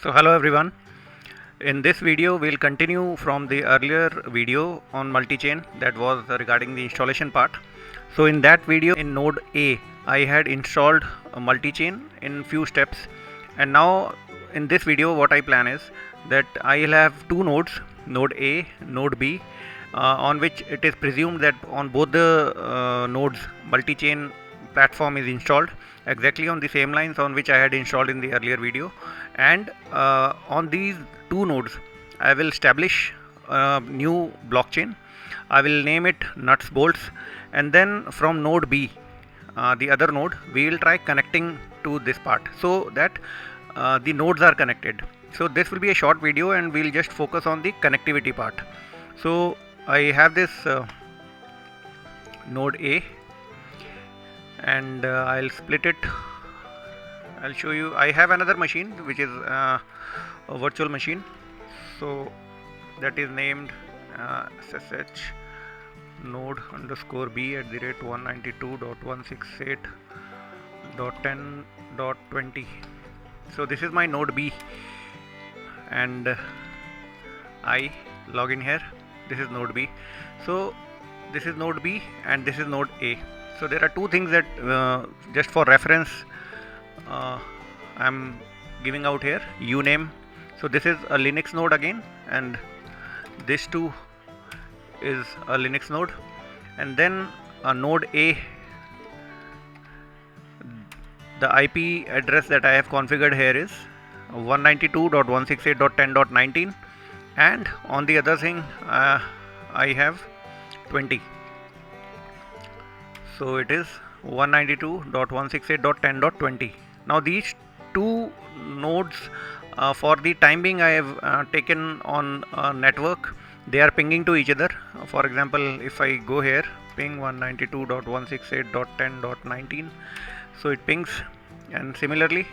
So hello everyone. In this video we'll continue from the earlier video on multi-chain that was regarding the installation part. So in that video in node A I had installed a multi-chain in few steps, and now in this video what I plan is that I'll have two nodes, node A, node B, on which it is presumed that on both the nodes multi-chain platform is installed exactly on the same lines on which I had installed in the earlier video. And on these two nodes I will establish a new blockchain. I will name it nuts bolts, and then from node B, the other node, we will try connecting to this part so that the nodes are connected. So this will be a short video and we'll just focus on the connectivity part. So I have this node A, and I'll split it. I'll show you. I have another machine which is a virtual machine, so that is named SSH node underscore B at the rate 192.168.10.20. so this is my node B, and I log in here. This is node B. So this is node B and this is node A. So there are two things that just for reference I'm giving out here. Uname. So this is a Linux node again, and this too is a Linux node. And then a node A, the IP address that I have configured here is 192.168.10.19, and on the other thing I have 20. So it is 192.168.10.20. Now these two nodes, for the time being, I have taken on a network. They are pinging to each other. For example, if I go here, ping 192.168.10.19, so it pings, and similarly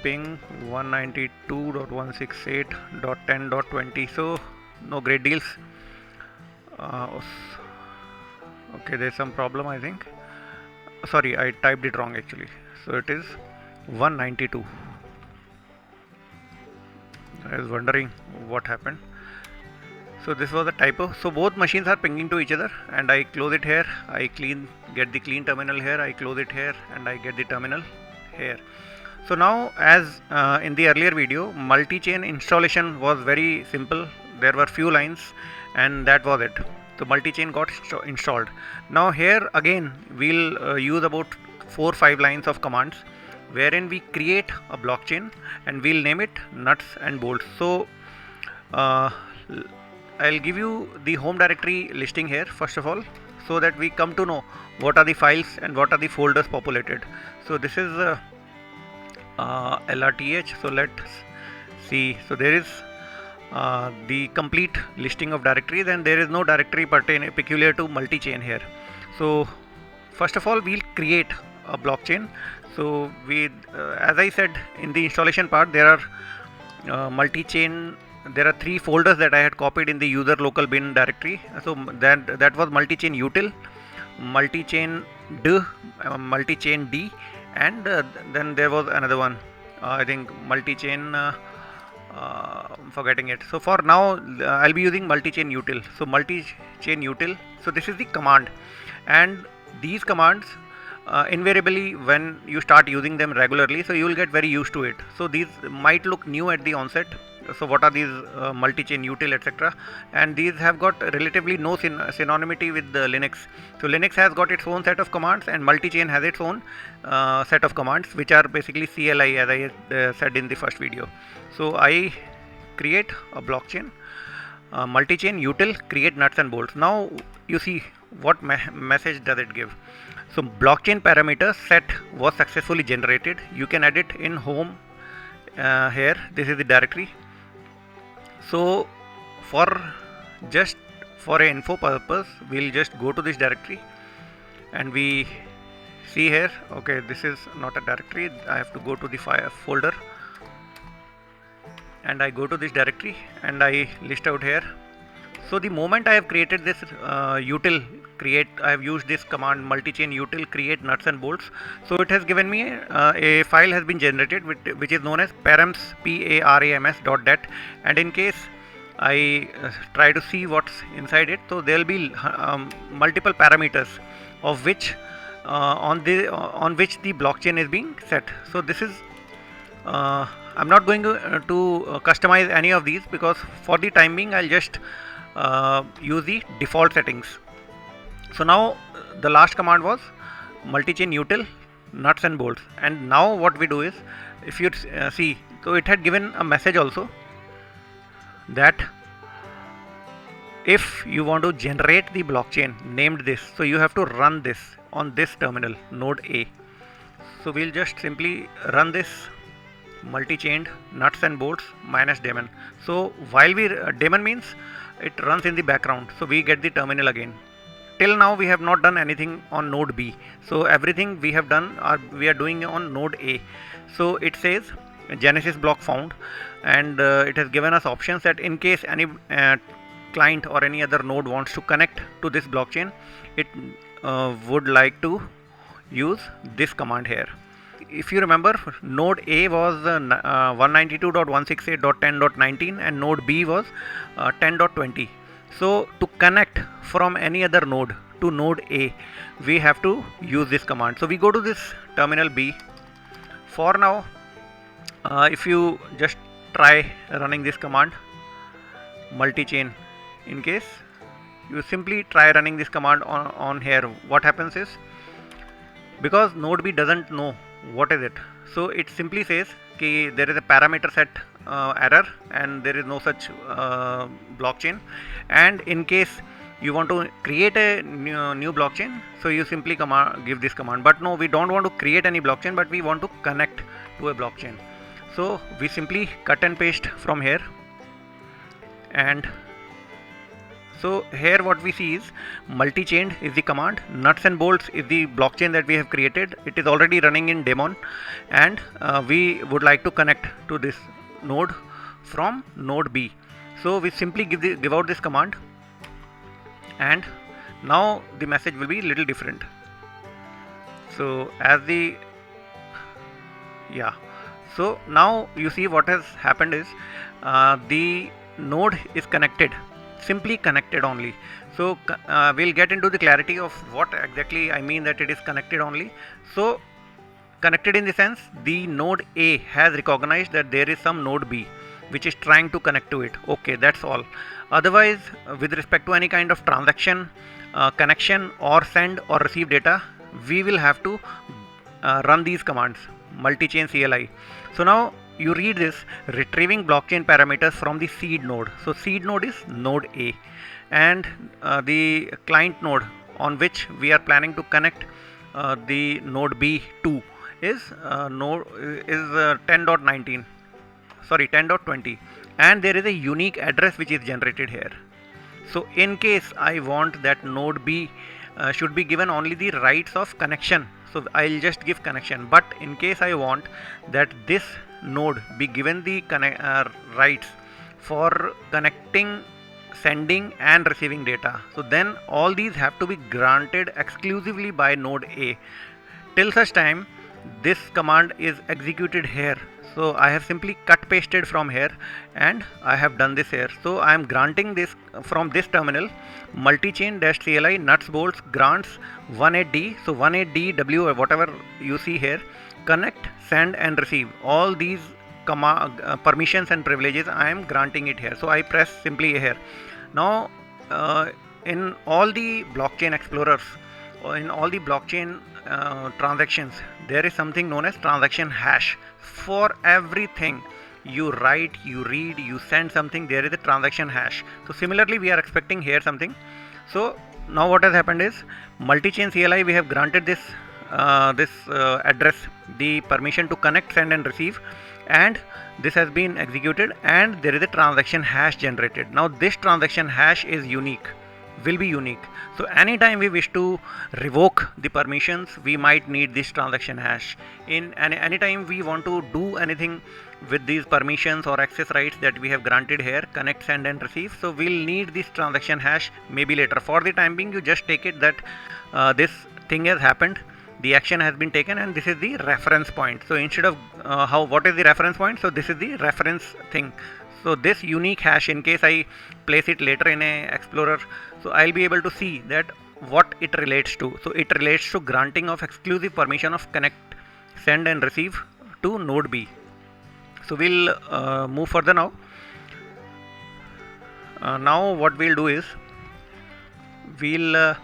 ping 192.168.10.20. so no great deals. Okay, there's some problem, I think. Sorry, I typed it wrong actually. So it is 192. I was wondering what happened. So this was a typo. So both machines are pinging to each other, and I close it here. I get the clean terminal here. I close it here, and I get the terminal here. So now, as in the earlier video, multi-chain installation was very simple. There were few lines, and that was it. So multi-chain got installed. Now here again we'll use about 4-5 lines of commands wherein we create a blockchain, and we'll name it nuts and bolts. So I'll give you the home directory listing here first of all, so that we come to know what are the files and what are the folders populated. So this is LRTH. So let's see. So there is the complete listing of directories, and there is no directory peculiar to multi-chain here. So first of all we'll create a blockchain. So we as I said in the installation part, there are multi-chain, there are 3 folders that I had copied in the user local bin directory. So that was multi-chain util, multi-chain d, multi-chain d, and then there was another one, I think multi-chain forgetting it. So for now I'll be using multi-chain util. So multi-chain util, so this is the command, and these commands invariably when you start using them regularly, so you will get very used to it. So these might look new at the onset. So what are these multi-chain util, etc., and these have got relatively no synonymity with Linux. So Linux has got its own set of commands, and multi-chain has its own set of commands, which are basically CLI, as I said in the first video. So I create a blockchain, multi-chain util create nuts and bolts. Now you see what message does it give. So blockchain parameter set was successfully generated. You can edit in home here. This is the directory. So for an info purpose, we'll just go to this directory, and we see here, okay, this is not a directory. I have to go to the file folder, and I go to this directory and I list out here. So the moment I have created this util I have used this command multi-chain util create nuts and bolts. So it has given me a file has been generated which is known as params .dat, and in case I try to see what's inside it, so there will be multiple parameters of which on which the blockchain is being set. So this is I'm not going to customize any of these, because for the time being I'll just use the default settings. So now the last command was multi-chain util nuts and bolts, and now what we do is, if you see, so it had given a message also that if you want to generate the blockchain named this, so you have to run this on this terminal node A. So we'll just simply run this multi-chained nuts and bolts minus daemon. So while we daemon means it runs in the background, so we get the terminal again. Till now we have not done anything on node B, so everything we have done we are doing on node A. So it says Genesis block found, and it has given us options that in case any client or any other node wants to connect to this blockchain, it would like to use this command here. If you remember, node A was 192.168.10.19 and node B was 10.20. So to connect from any other node to node A, we have to use this command. So we go to this terminal B. For now, if you just try running this command multi-chain, in case you simply try running this command on here, what happens is, because node B doesn't know what is it, so it simply says कि there is a parameter set error and there is no such blockchain, and in case you want to create a new blockchain, so you simply give this command. But no, we don't want to create any blockchain, but we want to connect to a blockchain. So we simply cut and paste from here, and so here what we see is multi-chained is the command, nuts and bolts is the blockchain that we have created. It is already running in daemon, and we would like to connect to this node from node B. So we simply give out this command, and now the message will be little different. So as the so now you see what has happened is the node is connected, simply connected only. So we'll get into the clarity of what exactly I mean that it is connected only. So connected in the sense the node A has recognized that there is some node B which is trying to connect to it. Okay, that's all. Otherwise, with respect to any kind of transaction, connection or send or receive data, we will have to run these commands multi-chain CLI. So now you read this, retrieving blockchain parameters from the seed node. So seed node is node A, and the client node on which we are planning to connect the node B to is 10.19, sorry 10.20, and there is a unique address which is generated here. So in case I want that node B should be given only the rights of connection, so I'll just give connection. But in case I want that this node be given the rights for connecting, sending and receiving data, so then all these have to be granted exclusively by node A. Till such time this command is executed here. So I have simply cut pasted from here and I have done this here. So I am granting this from this terminal multi-chain -CLI nuts bolts grants 18D. So 18DW, whatever you see here, connect, send and receive, all these permissions and privileges I am granting it here. So I press simply here. Now in all the blockchain explorers, in all the blockchain transactions, there is something known as transaction hash. For everything you write, you read, you send something, there is a transaction hash. So similarly we are expecting here something. So now what has happened is multi-chain CLI, we have granted this address the permission to connect, send and receive, and this has been executed and there is a transaction hash generated. Now this transaction hash is unique. will be unique. So anytime we wish to revoke the permissions, we might need this transaction hash. In anytime we want to do anything with these permissions or access rights that we have granted here, connect, send and receive, so we'll need this transaction hash maybe later. For the time being, you just take it that this thing has happened, the action has been taken, and this is the reference point. So instead of what is the reference point, so this is the reference thing. So this unique hash, in case I place it later in a explorer, so I'll be able to see that what it relates to. So it relates to granting of exclusive permission of connect, send and receive to node B. So we'll move further now. Now what we'll do is we'll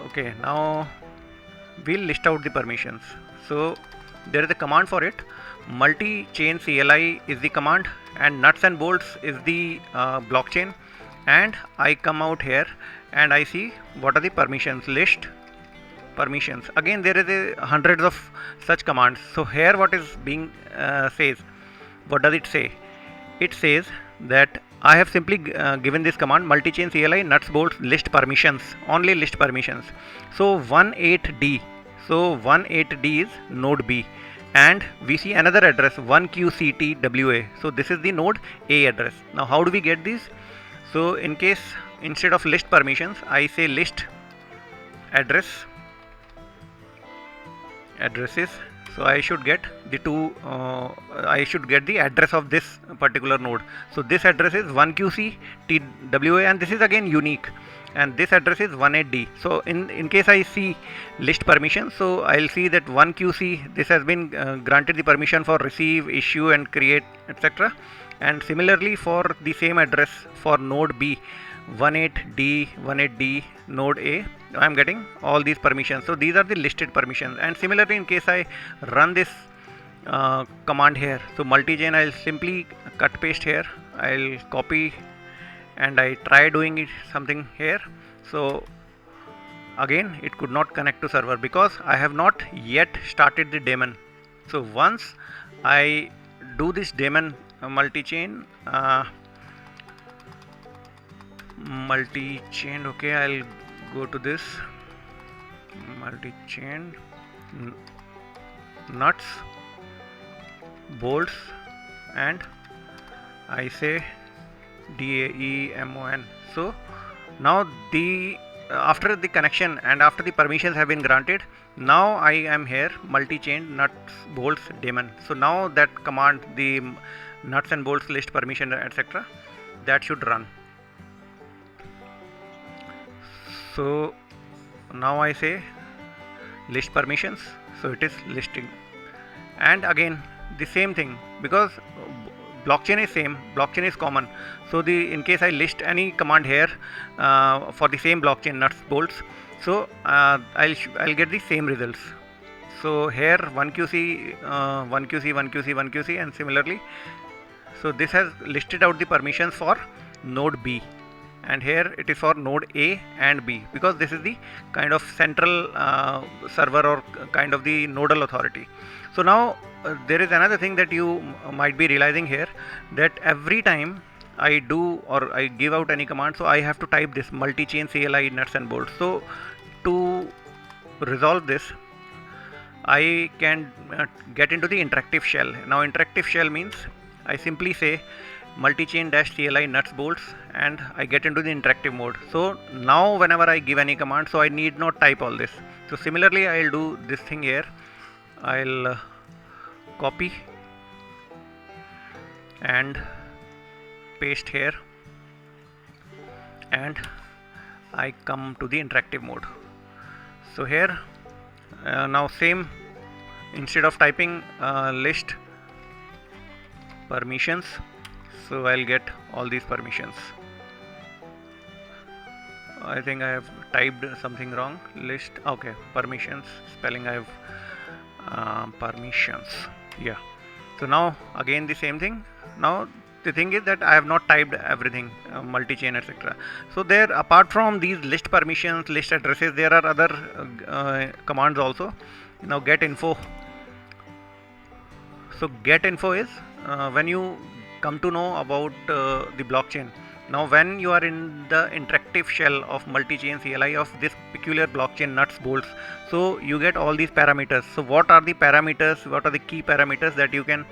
okay, now we'll list out the permissions. So there is a command for it. Multi-chain CLI is the command, and nuts and bolts is the blockchain. And I come out here and I see what are the permissions. List permissions. Again, there is hundreds of such commands. So here what is being says, what does it say? It says that I have simply given this command multi-chain CLI nuts bolts list permissions, only list permissions. So 18D, so 18D is node B, and we see another address 1QCTWA. So this is the node A address. Now how do we get these? So in case instead of list permissions, I say list addresses. So I should get the I should get the address of this particular node. So this address is 1QCTWA, and this is again unique, and this address is 18D. So in case I see list permission, so I'll see that 1QC, this has been granted the permission for receive, issue and create, etc. And similarly for the same address for node B, 18D node A, I am getting all these permissions. So these are the listed permissions. And similarly, in case I run this command here, so multi-chain, I'll simply cut paste here, I'll copy and I try doing it something here. So again it could not connect to server because I have not yet started the daemon. So once I do this daemon multi-chain, okay, I'll go to this multi-chain nuts bolts, and I say DAEMON. So now the after the connection and after the permissions have been granted, now I am here multi-chain nuts bolts daemon. So now that command, the nuts and bolts list permission, etc., that should run. So now I say list permissions, so it is listing. And again the same thing, because blockchain is same, blockchain is common. So in case I list any command here for the same blockchain nuts bolts, so I'll get the same results. So here 1QC, 1QC, and similarly. So this has listed out the permissions for node B, and here it is for node A and B, because this is the kind of central server or kind of the nodal authority. So now there is another thing that you might be realizing here, that every time I do or I give out any command, so I have to type this multi-chain CLI nuts and bolts. So to resolve this, I can get into the interactive shell. Now interactive shell means I simply say multi-chain dash CLI nuts bolts and I get into the interactive mode. So now whenever I give any command, so I need not type all this. So similarly I'll do this thing here. I'll copy and paste here, and I come to the interactive mode. So here now same, instead of typing list permissions, so I'll get all these permissions. I think I have typed something wrong. List, okay, permissions, spelling I have permissions, yeah. So now again the same thing. Now the thing is that I have not typed everything, multi-chain, etc. So there, apart from these list permissions, list addresses, there are other commands also. Now get info. So get info is when you come to know about the blockchain, Now when you are in the interactive shell of multi-chain CLI of this peculiar blockchain nuts bolts, so you get all these parameters. So what are the parameters, what are the key parameters that you can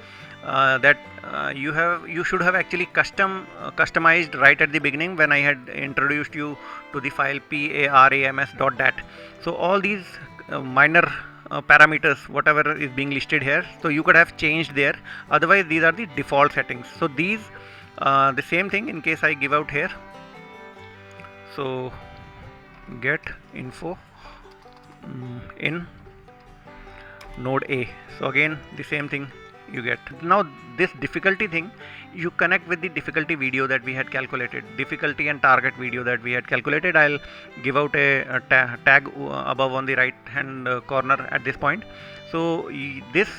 you should have actually customized right at the beginning when I had introduced you to the file params.dat. So all these minor parameters whatever is being listed here, so you could have changed there, otherwise these are the default settings. So these the same thing in case I give out here, so get info in node A, so again the same thing you get. Now this difficulty thing, you connect with the difficulty video that we had calculated, difficulty and target video that we had calculated. I'll give out a tag above on the right hand corner at this point. So this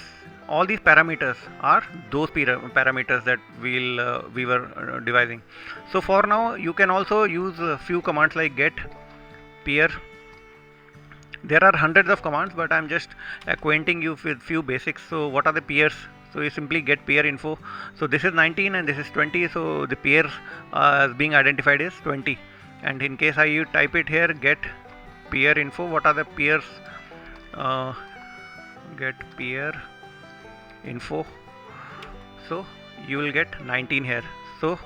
all these parameters are those parameters that we were devising. So for now you can also use a few commands like get peer. There are hundreds of commands, but I'm just acquainting you with few basics. So what are the peers? So you simply get peer info. So this is 19 and this is 20, so the peer being identified is 20. And in case I type it here, get peer info, what are the peers? Get peer info, so you will get 19 here. So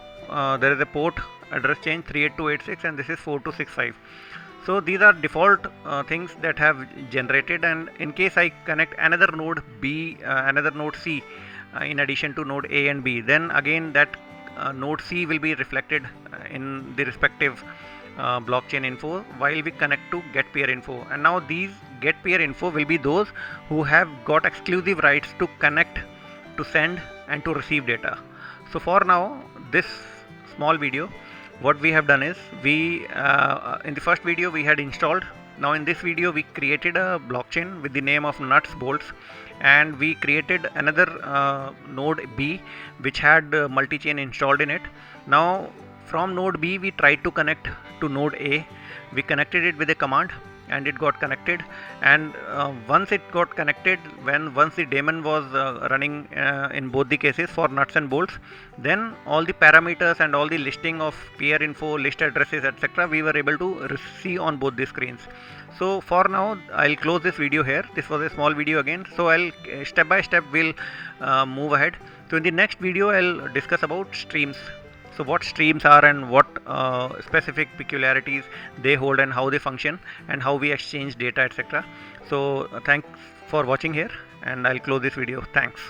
there is a port address change 38286 and this is 4265. So these are default things that have generated, and in case I connect another node B, another node C in addition to node A and B, then again that node C will be reflected in the respective blockchain info while we connect to get peer info. And now these get peer info will be those who have got exclusive rights to connect, to send and to receive data. So for now, this small video, what we have done is we in the first video we had installed. Now in this video we created a blockchain with the name of nuts bolts, and we created another node B which had multi-chain installed in it. Now from node B we tried to connect to node A. We connected it with a command and it got connected, and once it got connected, once the daemon was running in both the cases for nuts and bolts, then all the parameters and all the listing of peer info, list addresses, etc., we were able to see on both the screens. So for now I'll close this video here. This was a small video again, so I'll step by step we'll move ahead. So in the next video I'll discuss about streams. So what streams are and what specific peculiarities they hold and how they function and how we exchange data, etc. So thanks for watching here, and I'll close this video. Thanks.